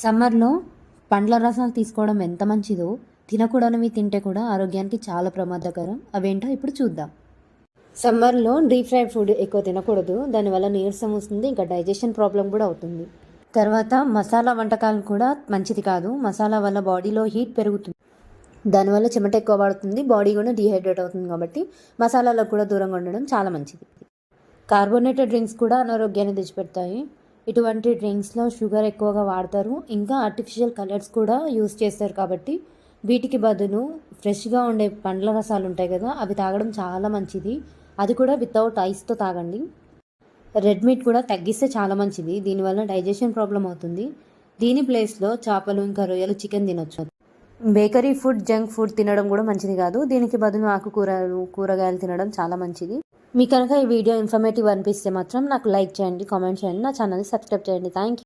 సమ్మర్లో పండ్ల రసాలు తీసుకోవడం ఎంత మంచిదో, తినకూడనివి తింటే కూడా ఆరోగ్యానికి చాలా ప్రమాదకరం. అవేంటో ఇప్పుడు చూద్దాం. సమ్మర్లో డీప్ ఫ్రైడ్ ఫుడ్ ఎక్కువ తినకూడదు. దానివల్ల నీరసం వస్తుంది, ఇంకా డైజెషన్ ప్రాబ్లం కూడా అవుతుంది. తర్వాత మసాలా వంటకాలు కూడా మంచిది కాదు. మసాలా వల్ల బాడీలో హీట్ పెరుగుతుంది, దానివల్ల చెమట ఎక్కువ పడుతుంది, బాడీ కూడా డీహైడ్రేట్ అవుతుంది. కాబట్టి మసాలాలకు కూడా దూరంగా ఉండడం చాలా మంచిది. కార్బోనేటెడ్ డ్రింక్స్ కూడా అనారోగ్యాన్ని తెచ్చిపెడతాయి. ఇటువంటి డ్రింక్స్లో షుగర్ ఎక్కువగా వాడతారు, ఇంకా ఆర్టిఫిషియల్ కలర్స్ కూడా యూస్ చేస్తారు. కాబట్టి వీటికి బదులు ఫ్రెష్గా ఉండే పండ్ల రసాలు ఉంటాయి కదా, అవి తాగడం చాలా మంచిది. అది కూడా వితౌట్ ఐస్తో తాగండి. రెడ్ మీట్ కూడా తగ్గిస్తే చాలా మంచిది. దీనివల్ల డైజెషన్ ప్రాబ్లం అవుతుంది. దీని ప్లేస్లో చేపలు, ఇంకా రొయ్యలు, చికెన్ తినొచ్చు. బేకరీ ఫుడ్, జంక్ ఫుడ్ తినడం కూడా మంచిది కాదు. దీనికి బదులు ఆకుకూరలు, కూరగాయలు తినడం చాలా మంచిది. మీకు కనుక ఈ వీడియో ఇన్ఫర్మేటివ్ అనిపిస్తే మాత్రం నాకు లైక్ చేయండి, కామెంట్ చేయండి, నా ఛానల్ని సబ్స్క్రైబ్ చేయండి. Thank you.